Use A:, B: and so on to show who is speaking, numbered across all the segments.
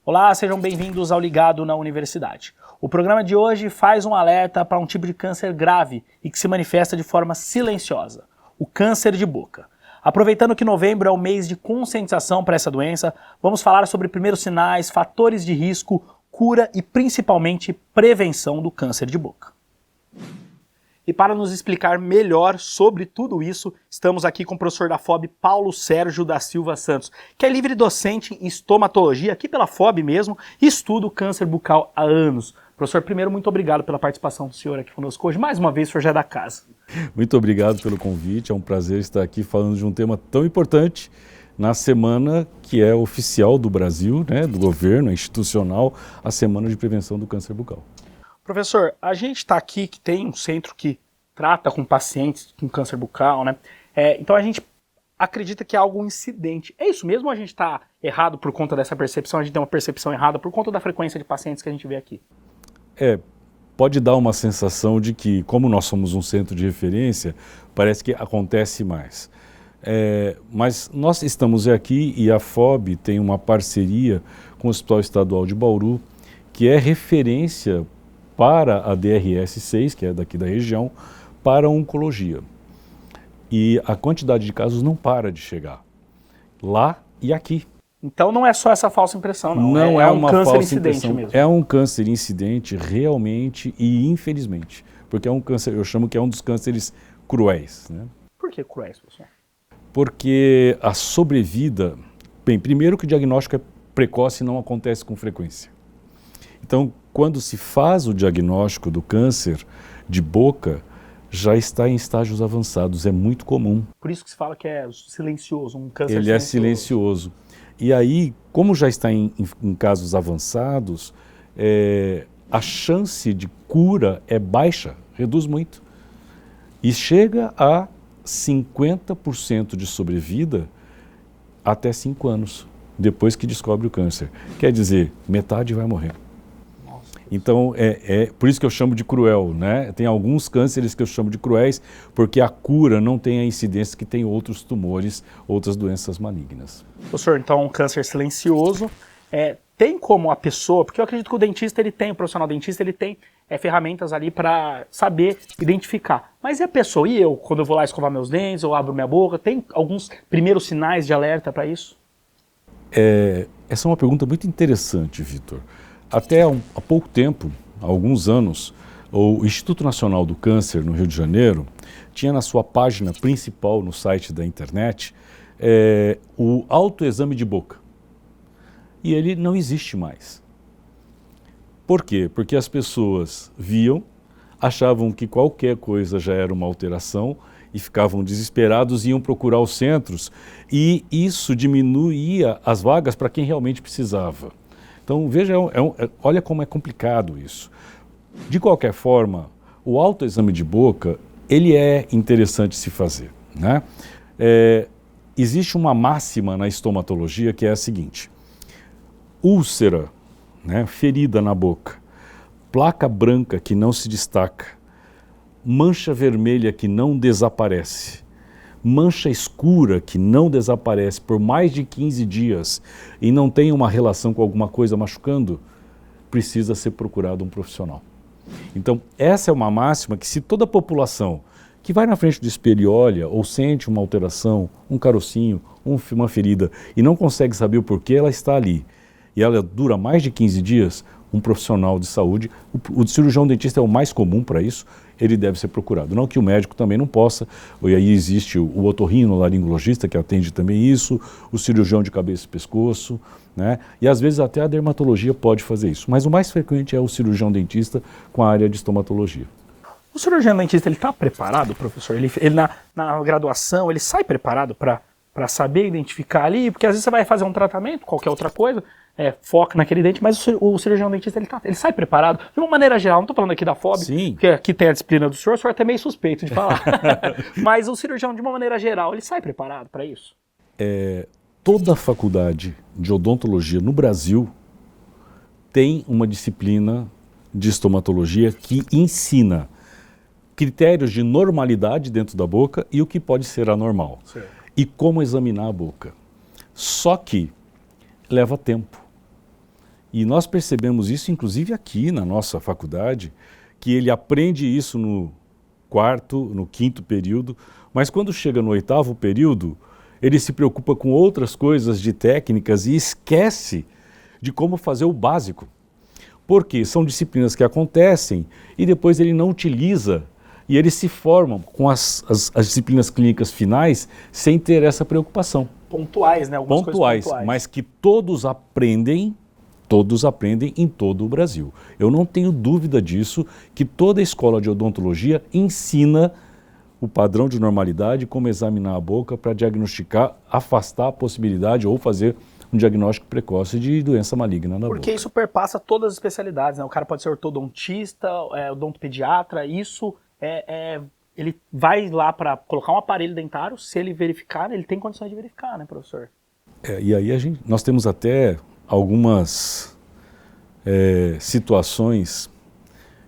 A: Olá, sejam bem-vindos ao Ligado na Universidade. O programa de hoje faz um alerta para um tipo de câncer grave e que se manifesta de forma silenciosa, o câncer de boca. Aproveitando que novembro é o mês de conscientização para essa doença, vamos falar sobre primeiros sinais, fatores de risco, cura e principalmente prevenção do câncer de boca. E para nos explicar melhor sobre tudo isso, estamos aqui com o professor da FOB, Paulo Sérgio da Silva Santos, que é livre docente em estomatologia, aqui pela FOB mesmo, e estuda o câncer bucal há anos. Professor, primeiro, muito obrigado pela participação do senhor aqui conosco hoje. Mais uma vez, o senhor já é da casa.
B: Muito obrigado pelo convite, é um prazer estar aqui falando de um tema tão importante na semana que é oficial do Brasil, né, do governo, é institucional, a Semana de Prevenção do Câncer Bucal.
A: Professor, a gente está aqui que tem um centro que trata com pacientes com câncer bucal, né? Então a gente acredita que é algo incidente. É isso mesmo ou a gente está errado por conta dessa percepção? A gente tem uma percepção errada por conta da frequência de pacientes que a gente vê aqui?
B: Pode dar uma sensação de que, como nós somos um centro de referência, parece que acontece mais. Mas nós estamos aqui e a FOB tem uma parceria com o Hospital Estadual de Bauru, que é referência para a DRS6, que é daqui da região, para a oncologia. E a quantidade de casos não para de chegar, lá e aqui.
A: Então não é só essa falsa impressão, não.
B: Não é uma
A: câncer
B: falsa
A: incidente
B: impressão.
A: mesmo.
B: É um câncer incidente realmente e infelizmente, porque é um câncer, eu chamo que é um dos cânceres cruéis, né?
A: Por que cruéis, professor?
B: Porque a sobrevida, bem, primeiro que o diagnóstico é precoce e não acontece com frequência. Então, quando se faz o diagnóstico do câncer de boca, já está em estágios avançados, é muito comum.
A: Por isso que se fala que é silencioso, um câncer
B: silencioso. Ele é silencioso. E aí, como já está em casos avançados, a chance de cura é baixa, reduz muito. E chega a 50% de sobrevida até 5 anos, depois que descobre o câncer. Quer dizer, metade vai morrer. Então, por isso que eu chamo de cruel, né? Tem alguns cânceres que eu chamo de cruéis, porque a cura não tem a incidência que tem outros tumores, outras doenças malignas.
A: Professor, então um câncer silencioso, tem como a pessoa, porque eu acredito que o dentista, o profissional dentista, ele tem ferramentas ali para saber identificar. Mas e a pessoa? E eu, quando eu vou lá escovar meus dentes, ou abro minha boca, tem alguns primeiros sinais de alerta para isso?
B: Essa é uma pergunta muito interessante, Vitor. Até há pouco tempo, há alguns anos, o Instituto Nacional do Câncer, no Rio de Janeiro, tinha na sua página principal no site da internet o autoexame de boca. E ele não existe mais. Por quê? Porque as pessoas viam, achavam que qualquer coisa já era uma alteração e ficavam desesperados e iam procurar os centros e isso diminuía as vagas para quem realmente precisava. Então, veja, olha como é complicado isso. De qualquer forma, o autoexame de boca, ele é interessante se fazer, né? Existe uma máxima na estomatologia que é a seguinte: úlcera, né, ferida na boca, placa branca que não se destaca, mancha vermelha que não desaparece, mancha escura que não desaparece por mais de 15 dias e não tem uma relação com alguma coisa machucando, precisa ser procurado um profissional. Então, essa é uma máxima que se toda a população que vai na frente do espelho e olha ou sente uma alteração, um carocinho, uma ferida e não consegue saber o porquê ela está ali e ela dura mais de 15 dias, um profissional de saúde, o cirurgião dentista é o mais comum para isso, ele deve ser procurado. Não que o médico também não possa, e aí existe o otorrinolaringologista que atende também isso, o cirurgião de cabeça e pescoço, né? E às vezes até a dermatologia pode fazer isso, mas o mais frequente é o cirurgião dentista com a área de estomatologia.
A: O cirurgião dentista, ele está preparado, professor? Ele na graduação, ele sai preparado para saber identificar ali? Porque às vezes você vai fazer um tratamento, qualquer outra coisa, foca naquele dente, mas o cirurgião dentista ele sai preparado. De uma maneira geral, não estou falando aqui da FOB,
B: Sim,
A: porque aqui tem a disciplina do senhor é até meio suspeito de falar. Mas o cirurgião, de uma maneira geral, ele sai preparado para isso?
B: Toda a faculdade de odontologia no Brasil tem uma disciplina de estomatologia que ensina critérios de normalidade dentro da boca e o que pode ser anormal.
A: Certo.
B: E como examinar a boca. Só que leva tempo. E nós percebemos isso, inclusive aqui na nossa faculdade, que ele aprende isso no quinto período, mas quando chega no 8º período, ele se preocupa com outras coisas de técnicas e esquece de como fazer o básico. Porque são disciplinas que acontecem e depois ele não utiliza e eles se formam com as disciplinas clínicas finais sem ter essa preocupação.
A: Pontuais, né? Algumas coisas pontuais.
B: Mas que todos aprendem em todo o Brasil. Eu não tenho dúvida disso, que toda escola de odontologia ensina o padrão de normalidade, como examinar a boca para diagnosticar, afastar a possibilidade ou fazer um diagnóstico precoce de doença maligna na boca.
A: Porque isso perpassa todas as especialidades, né? O cara pode ser ortodontista, odontopediatra, isso ele vai lá para colocar um aparelho dentário, se ele verificar, ele tem condições de verificar, né, professor?
B: E aí nós temos até algumas situações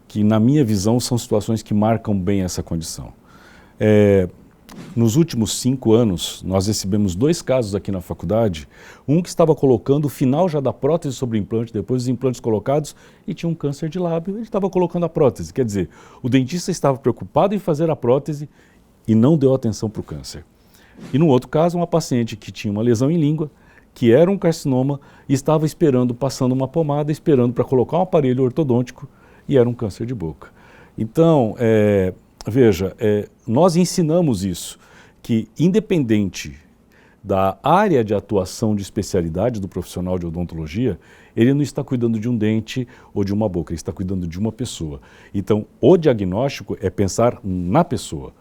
B: que, na minha visão, são situações que marcam bem essa condição. Nos últimos 5 anos, nós recebemos 2 casos aqui na faculdade, um que estava colocando o final já da prótese sobre o implante, depois dos implantes colocados, e tinha um câncer de lábio, ele estava colocando a prótese. Quer dizer, o dentista estava preocupado em fazer a prótese e não deu atenção para o câncer. E no outro caso, uma paciente que tinha uma lesão em língua, que era um carcinoma, e estava passando uma pomada, esperando para colocar um aparelho ortodôntico, e era um câncer de boca. Então, veja, nós ensinamos isso, que independente da área de atuação de especialidade do profissional de odontologia, ele não está cuidando de um dente ou de uma boca, ele está cuidando de uma pessoa. Então, o diagnóstico é pensar na pessoa.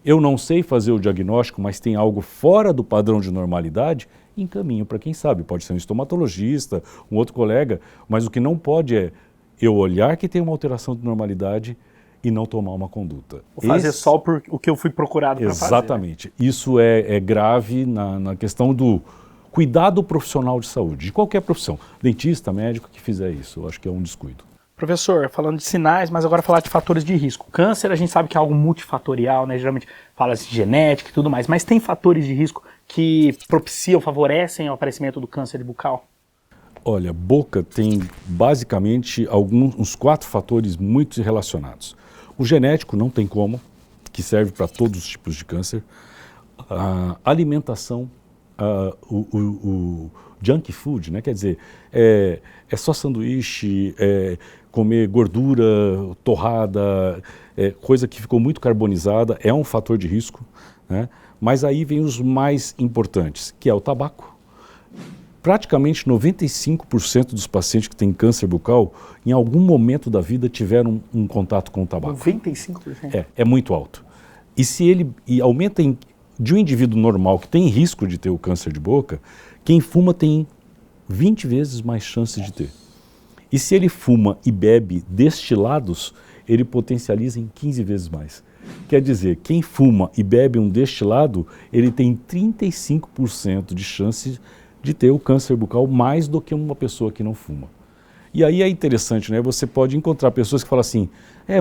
B: Eu não sei fazer o diagnóstico, mas tem algo fora do padrão de normalidade, encaminho para quem sabe. Pode ser um estomatologista, um outro colega, mas o que não pode é eu olhar que tem uma alteração de normalidade e não tomar uma conduta.
A: Vou fazer só por o que eu fui procurado para fazer.
B: Exatamente. Né? Isso é grave na questão do cuidado profissional de saúde, de qualquer profissão. Dentista, médico que fizer isso, eu acho que é um descuido.
A: Professor, falando de sinais, mas agora falar de fatores de risco. Câncer, a gente sabe que é algo multifatorial, né? Geralmente fala-se de genética e tudo mais, mas tem fatores de risco que propiciam, favorecem o aparecimento do câncer bucal?
B: Olha, boca tem basicamente uns 4 fatores muito relacionados. O genético não tem como, que serve para todos os tipos de câncer. A alimentação, o junk food, né? Quer dizer, é só sanduíche, comer gordura, torrada, coisa que ficou muito carbonizada, é um fator de risco, né? Mas aí vem os mais importantes, que é o tabaco. Praticamente 95% dos pacientes que têm câncer bucal, em algum momento da vida, tiveram um contato com o tabaco.
A: 95%?
B: É muito alto. E se ele aumenta de um indivíduo normal que tem risco de ter o câncer de boca, quem fuma tem 20 vezes mais chances de ter. E se ele fuma e bebe destilados, ele potencializa em 15 vezes mais. Quer dizer, quem fuma e bebe um destilado, ele tem 35% de chance de ter o câncer bucal mais do que uma pessoa que não fuma. E aí é interessante, né? Você pode encontrar pessoas que falam assim,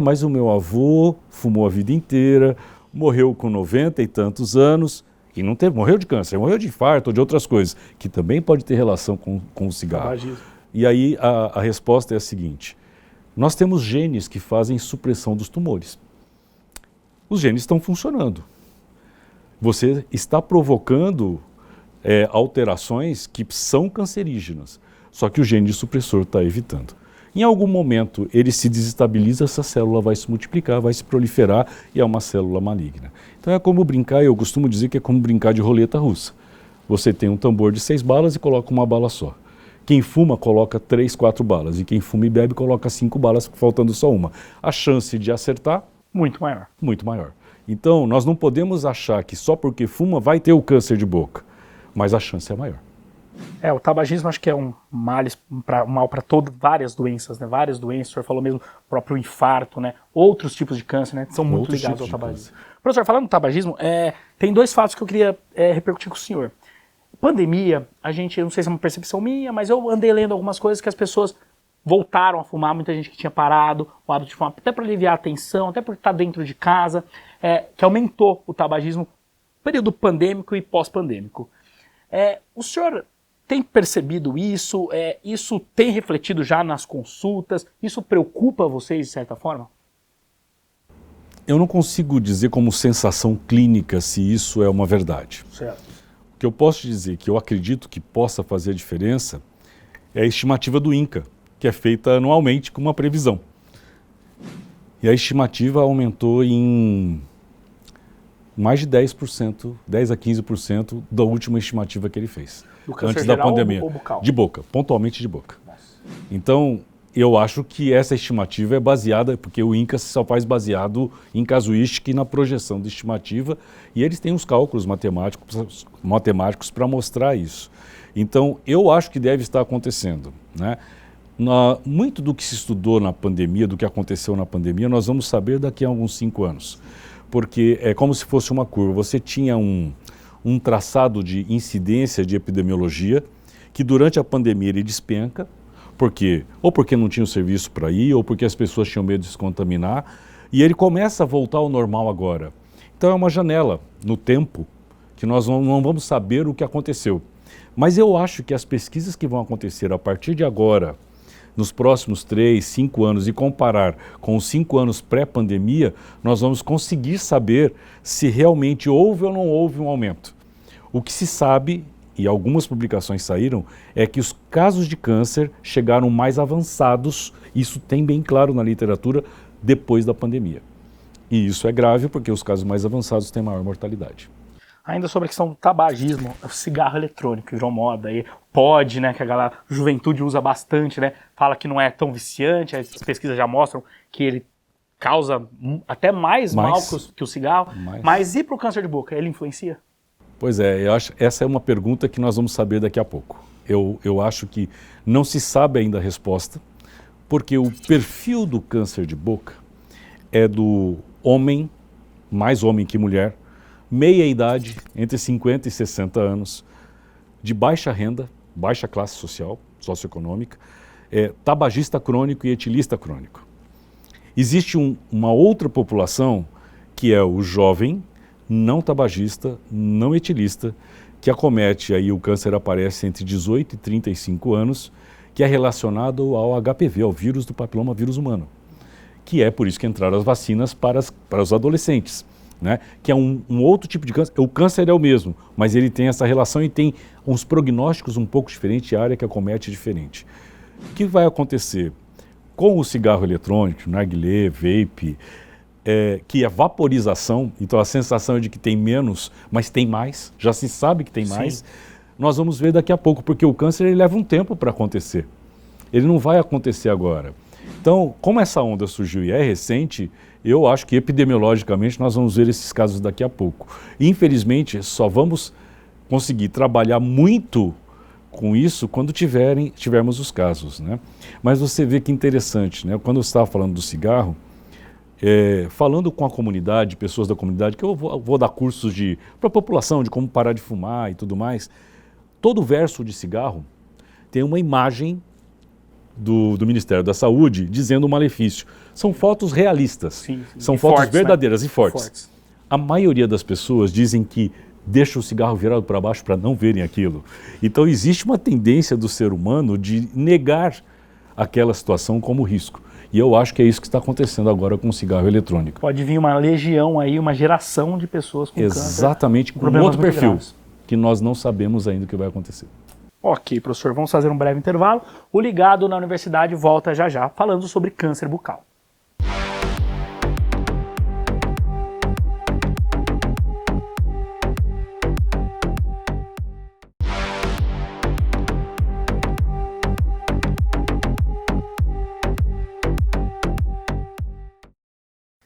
B: mas o meu avô fumou a vida inteira, morreu com 90 e tantos anos, e não morreu de câncer, morreu de infarto ou de outras coisas, que também pode ter relação com o cigarro.
A: Tabagismo.
B: E aí a resposta é a seguinte, nós temos genes que fazem supressão dos tumores. Os genes estão funcionando. Você está provocando alterações que são cancerígenas, só que o gene de supressor está evitando. Em algum momento ele se desestabiliza, essa célula vai se multiplicar, vai se proliferar e é uma célula maligna. Então é como brincar, eu costumo dizer que é como brincar de roleta russa. Você tem um tambor de 6 balas e coloca uma bala só. Quem fuma coloca 3, 4 balas e quem fuma e bebe coloca 5 balas, faltando só uma. A chance de acertar?
A: Muito maior.
B: Muito maior. Então nós não podemos achar que só porque fuma vai ter o câncer de boca, mas a chance é maior.
A: O tabagismo acho que é um mal para várias doenças, né? Várias doenças, o senhor falou mesmo, o próprio infarto, né? Outros tipos de câncer, né? São muito ligados ao tabagismo. Professor, falando do tabagismo, tem 2 fatos que eu queria repercutir com o senhor. Pandemia, eu não sei se é uma percepção minha, mas eu andei lendo algumas coisas que as pessoas voltaram a fumar, muita gente que tinha parado o hábito de fumar, até para aliviar a tensão, até por estar dentro de casa, que aumentou o tabagismo, período pandêmico e pós-pandêmico. O senhor tem percebido isso? Isso tem refletido já nas consultas? Isso preocupa vocês de certa forma?
B: Eu não consigo dizer como sensação clínica se isso é uma verdade.
A: Certo.
B: O que eu posso dizer que eu acredito que possa fazer a diferença é a estimativa do INCA, que é feita anualmente com uma previsão. E a estimativa aumentou em mais de 10%, 10 a 15% da última estimativa que ele fez.
A: Do câncer
B: antes da
A: geral
B: pandemia.
A: ou bucal?
B: De boca, pontualmente de boca.
A: Nossa.
B: Então, eu acho que essa estimativa é baseada, porque o INCA só faz baseado em casuística e na projeção da estimativa, e eles têm uns cálculos matemáticos para mostrar isso. Então, eu acho que deve estar acontecendo, né? Muito do que se estudou na pandemia, do que aconteceu na pandemia, nós vamos saber daqui a alguns 5 anos. Porque é como se fosse uma curva. Você tinha um traçado de incidência de epidemiologia, que durante a pandemia ele despenca, ou porque não tinha o serviço para ir, ou porque as pessoas tinham medo de se contaminar, e ele começa a voltar ao normal agora. Então é uma janela no tempo que nós não vamos saber o que aconteceu. Mas eu acho que as pesquisas que vão acontecer a partir de agora, nos próximos 3, 5 anos, e comparar com os 5 anos pré-pandemia, nós vamos conseguir saber se realmente houve ou não houve um aumento. O que se sabe, e algumas publicações saíram, é que os casos de câncer chegaram mais avançados, isso tem bem claro na literatura, depois da pandemia. E isso é grave porque os casos mais avançados têm maior mortalidade.
A: Ainda sobre a questão do tabagismo, o cigarro eletrônico virou moda, aí pode, né, que a juventude usa bastante, né, fala que não é tão viciante, as pesquisas já mostram que ele causa até mais mal que o cigarro, mas e para o câncer de boca, ele influencia?
B: Pois é, eu acho essa é uma pergunta que nós vamos saber daqui a pouco. Eu acho que não se sabe ainda a resposta, porque o perfil do câncer de boca é do homem, mais homem que mulher, meia idade, entre 50 e 60 anos, de baixa renda, baixa classe social, socioeconômica, tabagista crônico e etilista crônico. Existe uma outra população que é o jovem, não tabagista, não etilista, que acomete, aí o câncer aparece entre 18 e 35 anos, que é relacionado ao HPV, ao vírus do papiloma vírus humano, que é por isso que entraram as vacinas para os adolescentes. Né? Que é um outro tipo de câncer. O câncer é o mesmo, mas ele tem essa relação e tem uns prognósticos um pouco diferentes, a área que acomete é diferente. O que vai acontecer com o cigarro eletrônico, narguilé, vape, que é vaporização, então a sensação é de que tem menos, mas tem mais, já se sabe que tem mais. Sim. Nós vamos ver daqui a pouco, porque o câncer ele leva um tempo para acontecer. Ele não vai acontecer agora. Então, como essa onda surgiu e é recente, eu acho que epidemiologicamente nós vamos ver esses casos daqui a pouco. Infelizmente, só vamos conseguir trabalhar muito com isso quando tivermos os casos, né? Mas você vê que interessante, né? Quando eu estava falando do cigarro, falando com a comunidade, pessoas da comunidade, que eu vou dar cursos para a população de como parar de fumar e tudo mais, todo verso de cigarro tem uma imagem do Ministério da Saúde dizendo o malefício. São fotos realistas, sim. São fotos fortes, verdadeiras, né? E fortes. A maioria das pessoas dizem que deixa o cigarro virado para baixo para não verem aquilo. Então existe uma tendência do ser humano de negar aquela situação como risco. E eu acho que é isso que está acontecendo agora com o cigarro eletrônico.
A: Pode vir uma legião aí, uma geração de pessoas com câncer.
B: Exatamente, com outro perfil, que nós não sabemos ainda o que vai acontecer.
A: Ok, professor, vamos fazer um breve intervalo. O Ligado na Universidade volta já já, falando sobre câncer bucal.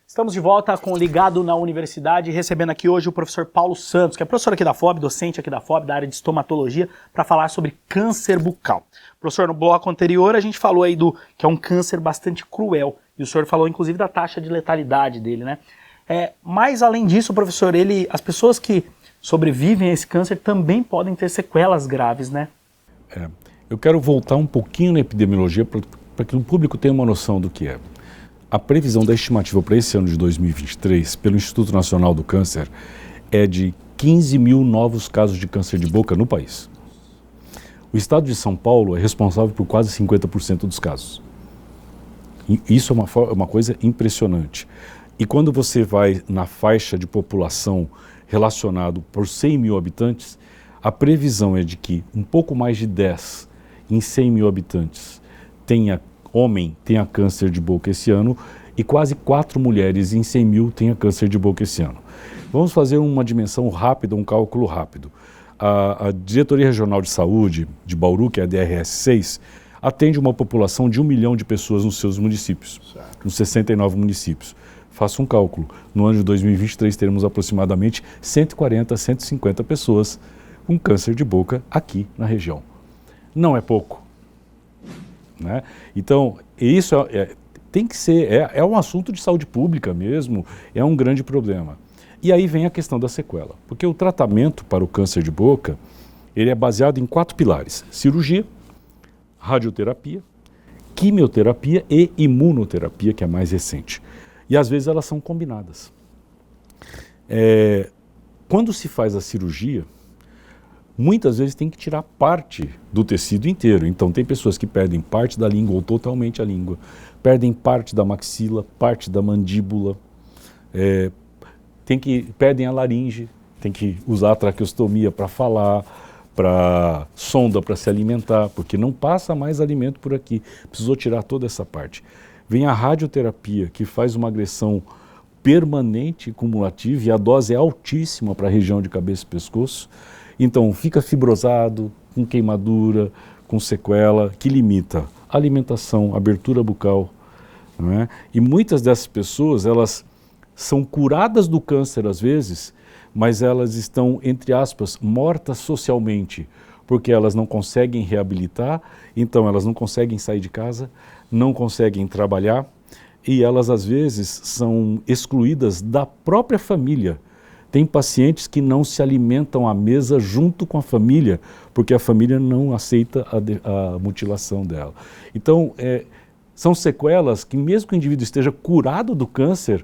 A: Estamos de volta com o Ligado na Universidade, recebendo aqui hoje o professor Paulo Santos, que é professor aqui da FOB, docente aqui da FOB, da área de estomatologia, para falar sobre câncer bucal. Professor, no bloco anterior a gente falou aí que é um câncer bastante cruel, e o senhor falou inclusive da taxa de letalidade dele, né? Mas além disso, professor, as pessoas que sobrevivem a esse câncer também podem ter sequelas graves, né?
B: Eu quero voltar um pouquinho na epidemiologia para que o público tenha uma noção do que é. A previsão da estimativa para esse ano de 2023, pelo Instituto Nacional do Câncer, é de 15 mil novos casos de câncer de boca no país. O estado de São Paulo é responsável por quase 50% dos casos. E isso é uma coisa impressionante. E quando você vai na faixa de população relacionado por 100 mil habitantes, a previsão é de que um pouco mais de 10 em 100 mil habitantes tenha câncer de boca esse ano e quase 4 mulheres em 100 mil tenha câncer de boca esse ano. Vamos fazer uma dimensão rápida, um cálculo rápido. A Diretoria Regional de Saúde de Bauru, que é a DRS6, atende uma população de 1 milhão de pessoas nos seus municípios, nos 69 municípios. Faça um cálculo. No ano de 2023 teremos aproximadamente 140, 150 pessoas com câncer de boca aqui na região. Não é pouco, né? Então, isso tem que ser, é um assunto de saúde pública mesmo, é um grande problema. E aí vem a questão da sequela, porque o tratamento para o câncer de boca, ele é baseado em 4 pilares: cirurgia, radioterapia, quimioterapia e imunoterapia, que é a mais recente. E às vezes elas são combinadas. Quando se faz a cirurgia, muitas vezes tem que tirar parte do tecido inteiro. Então tem pessoas que perdem parte da língua ou totalmente a língua, perdem parte da maxila, parte da mandíbula, perdem a laringe, tem que usar a traqueostomia para falar, para sonda para se alimentar, porque não passa mais alimento por aqui, precisou tirar toda essa parte. Vem a radioterapia, que faz uma agressão permanente e cumulativa, e a dose é altíssima para a região de cabeça e pescoço. Então fica fibrosado, com queimadura, com sequela, que limita a alimentação, abertura bucal, não é? E muitas dessas pessoas, elas são curadas do câncer às vezes, mas elas estão, entre aspas, mortas socialmente, porque elas não conseguem reabilitar, então elas não conseguem sair de casa, não conseguem trabalhar, e elas às vezes são excluídas da própria família. Tem pacientes que não se alimentam à mesa junto com a família, porque a família não aceita a mutilação dela. Então, são sequelas que, mesmo que o indivíduo esteja curado do câncer,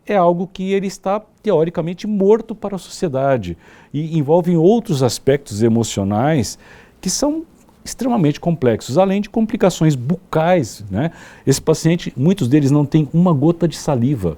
B: é algo que ele está, teoricamente, morto para a sociedade. E envolvem outros aspectos emocionais que são extremamente complexos, além de complicações bucais, né? Esse paciente, muitos deles não têm uma gota de saliva.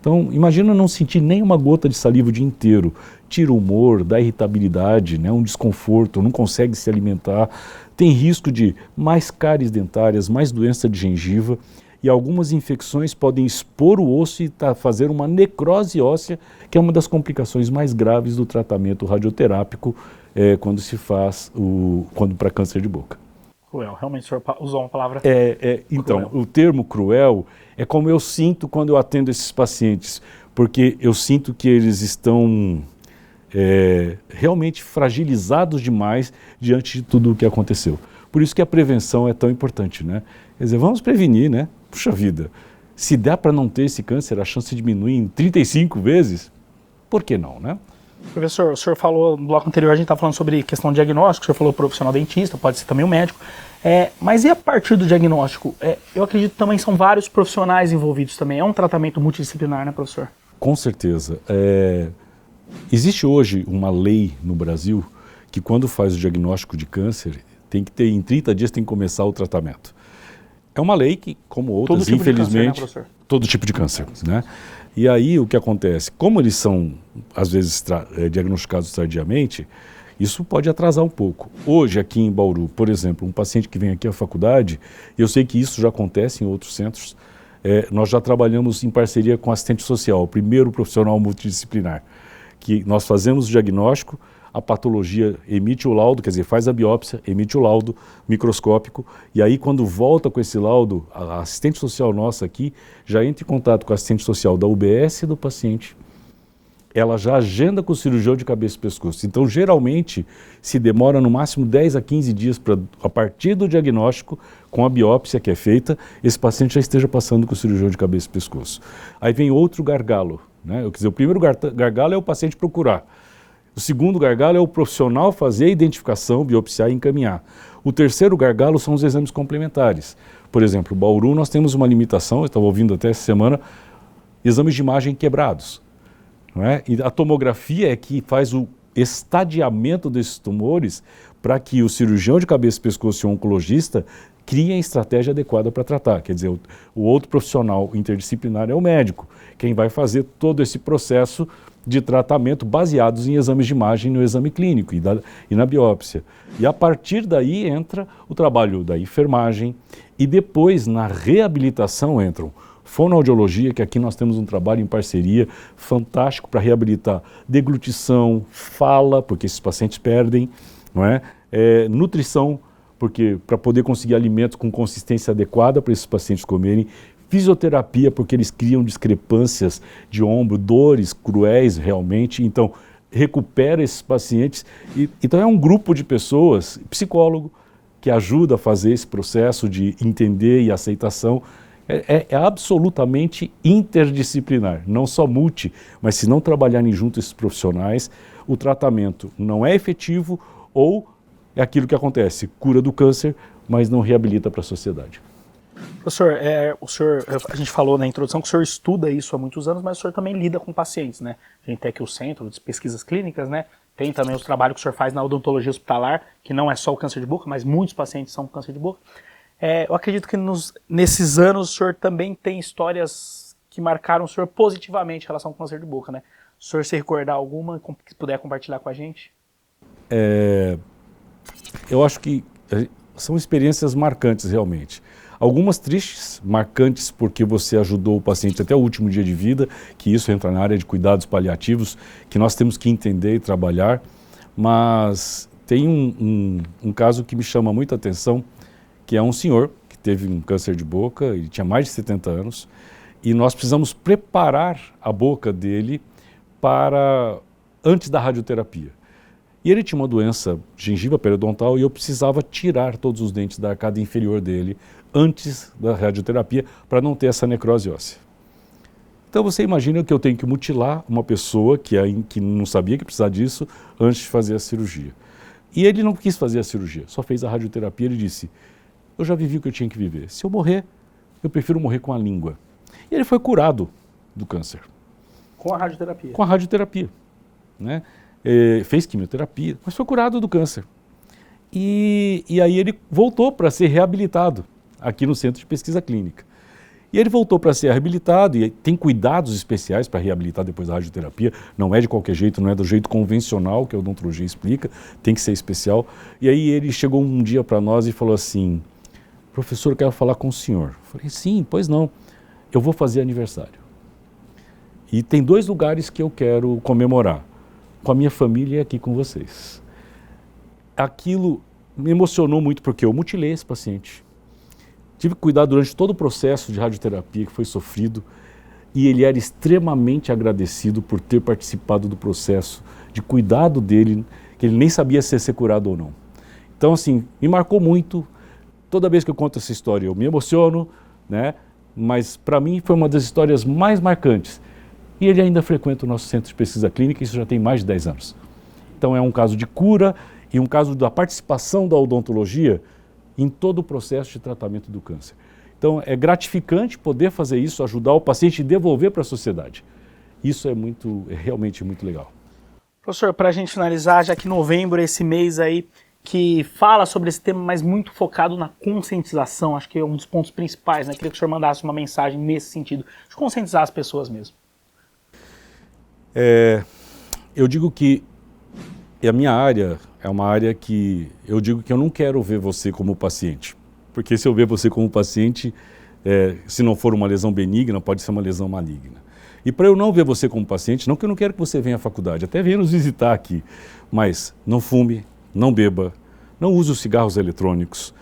B: Então, imagina não sentir nem uma gota de saliva o dia inteiro. Tira o humor, dá irritabilidade, né? Um desconforto, não consegue se alimentar. Tem risco de mais cáries dentárias, mais doença de gengiva. E algumas infecções podem expor o osso e fazer uma necrose óssea, que é uma das complicações mais graves do tratamento radioterápico quando se faz para câncer de boca.
A: Cruel, realmente o senhor usou uma palavra
B: Então,
A: cruel.
B: O termo cruel é como eu sinto quando eu atendo esses pacientes, porque eu sinto que eles estão realmente fragilizados demais diante de tudo o que aconteceu. Por isso que a prevenção é tão importante, né? Quer dizer, vamos prevenir, né? Puxa vida, se der para não ter esse câncer, a chance diminui em 35 vezes, por que não, né?
A: Professor, o senhor falou no bloco anterior, a gente está falando sobre questão de diagnóstico, o senhor falou profissional dentista, pode ser também um médico, mas e a partir do diagnóstico? Eu acredito que também são vários profissionais envolvidos também, é um tratamento multidisciplinar, né, professor?
B: Com certeza. Existe hoje uma lei no Brasil que quando faz o diagnóstico de câncer, tem que ter, em 30 dias tem que começar o tratamento. É uma lei que, como outras,
A: todo tipo
B: infelizmente,
A: de câncer, né,
B: todo tipo de câncer, né? E aí o que acontece? Como eles são, às vezes, diagnosticados tardiamente, isso pode atrasar um pouco. Hoje, aqui em Bauru, por exemplo, um paciente que vem aqui à faculdade, eu sei que isso já acontece em outros centros, nós já trabalhamos em parceria com assistente social, o primeiro profissional multidisciplinar, que nós fazemos o diagnóstico, a patologia emite o laudo, quer dizer, faz a biópsia, emite o laudo microscópico, e aí quando volta com esse laudo, a assistente social nossa aqui já entra em contato com a assistente social da UBS do paciente, ela já agenda com o cirurgião de cabeça e pescoço. Então, geralmente, se demora no máximo 10 a 15 dias para, a partir do diagnóstico, com a biópsia que é feita, esse paciente já esteja passando com o cirurgião de cabeça e pescoço. Aí vem outro gargalo, né? Quer dizer, o primeiro gargalo é o paciente procurar. O segundo gargalo é o profissional fazer a identificação, biopsiar e encaminhar. O terceiro gargalo são os exames complementares. Por exemplo, Bauru nós temos uma limitação, eu estava ouvindo até essa semana, exames de imagem quebrados. Não é? E a tomografia é que faz o estadiamento desses tumores para que o cirurgião de cabeça, pescoço e o oncologista criem a estratégia adequada para tratar. Quer dizer, o outro profissional interdisciplinar é o médico, quem vai fazer todo esse processo de tratamento baseados em exames de imagem no exame clínico e na biópsia. E a partir daí entra o trabalho da enfermagem e depois na reabilitação entram fonoaudiologia, que aqui nós temos um trabalho em parceria fantástico para reabilitar deglutição, fala, porque esses pacientes perdem, não é? Nutrição, porque para poder conseguir alimentos com consistência adequada para esses pacientes comerem, fisioterapia, porque eles criam discrepâncias de ombro, dores cruéis realmente, então recupera esses pacientes. Então é um grupo de pessoas, psicólogo, que ajuda a fazer esse processo de entender e aceitação. É absolutamente interdisciplinar, não só multi, mas se não trabalharem junto esses profissionais, o tratamento não é efetivo ou é aquilo que acontece, cura do câncer, mas não reabilita para a sociedade.
A: Professor, a gente falou na introdução que o senhor estuda isso há muitos anos, mas o senhor também lida com pacientes, né? A gente tem aqui o Centro de Pesquisas Clínicas, né? Tem também os trabalhos que o senhor faz na odontologia hospitalar, que não é só o câncer de boca, mas muitos pacientes são com câncer de boca. Eu acredito que nesses anos o senhor também tem histórias que marcaram o senhor positivamente em relação ao câncer de boca, né? O senhor se recordar alguma, que puder compartilhar com a gente?
B: Eu acho que são experiências marcantes realmente. Algumas tristes, marcantes porque você ajudou o paciente até o último dia de vida, que isso entra na área de cuidados paliativos, que nós temos que entender e trabalhar, mas tem um caso que me chama muita atenção, que é um senhor que teve um câncer de boca, ele tinha mais de 70 anos, e nós precisamos preparar a boca dele para antes da radioterapia. E ele tinha uma doença gengiva periodontal e eu precisava tirar todos os dentes da arcada inferior dele antes da radioterapia para não ter essa necrose óssea. Então você imagina que eu tenho que mutilar uma pessoa que não sabia que precisava disso antes de fazer a cirurgia. E ele não quis fazer a cirurgia, só fez a radioterapia. Ele disse, eu já vivi o que eu tinha que viver. Se eu morrer, eu prefiro morrer com a língua. E ele foi curado do câncer.
A: Com a radioterapia?
B: Com a radioterapia, né? Fez quimioterapia, mas foi curado do câncer. E aí ele voltou para ser reabilitado aqui no Centro de Pesquisa Clínica. E ele voltou para ser reabilitado e tem cuidados especiais para reabilitar depois da radioterapia. Não é de qualquer jeito, não é do jeito convencional que a odontologia explica, tem que ser especial. E aí ele chegou um dia para nós e falou assim, professor, eu quero falar com o senhor. Eu falei, sim, pois não, eu vou fazer aniversário. E tem 2 lugares que eu quero comemorar. Com a minha família e aqui com vocês. Aquilo me emocionou muito porque eu mutilei esse paciente. Tive que cuidar durante todo o processo de radioterapia que foi sofrido e ele era extremamente agradecido por ter participado do processo de cuidado dele, que ele nem sabia se ia ser curado ou não. Então, assim, me marcou muito. Toda vez que eu conto essa história eu me emociono, né? Mas para mim foi uma das histórias mais marcantes. E ele ainda frequenta o nosso Centro de Pesquisa Clínica, isso já tem mais de 10 anos. Então é um caso de cura e um caso da participação da odontologia em todo o processo de tratamento do câncer. Então é gratificante poder fazer isso, ajudar o paciente e devolver para a sociedade. Isso é realmente muito legal.
A: Professor, para a gente finalizar, já que novembro é esse mês aí que fala sobre esse tema, mas muito focado na conscientização, acho que é um dos pontos principais, né? Queria que o senhor mandasse uma mensagem nesse sentido, de conscientizar as pessoas mesmo.
B: Eu digo que a minha área é uma área que eu digo que eu não quero ver você como paciente, porque se eu ver você como paciente, se não for uma lesão benigna, pode ser uma lesão maligna. E para eu não ver você como paciente, não que eu não quero que você venha à faculdade, até venha nos visitar aqui, mas não fume, não beba, não use os cigarros eletrônicos,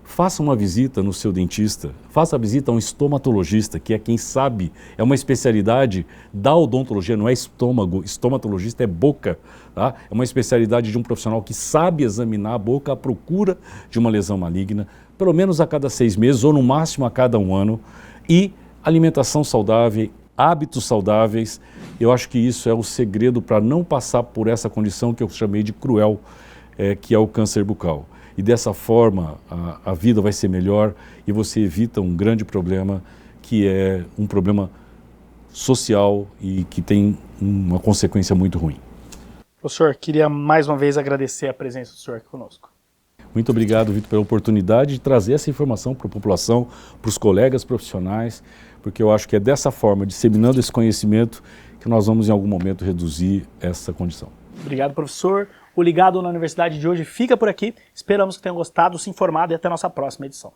B: faça uma visita no seu dentista, faça a visita a um estomatologista, que é quem sabe, é uma especialidade da odontologia, não é estômago, estomatologista é boca, tá? É uma especialidade de um profissional que sabe examinar a boca à procura de uma lesão maligna, pelo menos a cada 6 meses ou no máximo a cada 1 ano, e alimentação saudável, hábitos saudáveis. Eu acho que isso é o segredo para não passar por essa condição que eu chamei de cruel, que é o câncer bucal. E dessa forma a vida vai ser melhor e você evita um grande problema, que é um problema social e que tem uma consequência muito ruim.
A: Professor, queria mais uma vez agradecer a presença do senhor aqui conosco.
B: Muito obrigado, Vitor, pela oportunidade de trazer essa informação para a população, para os colegas profissionais, porque eu acho que é dessa forma, disseminando esse conhecimento, que nós vamos em algum momento reduzir essa condição.
A: Obrigado, professor. O Ligado na Universidade de hoje fica por aqui. Esperamos que tenham gostado, se informado e até a nossa próxima edição.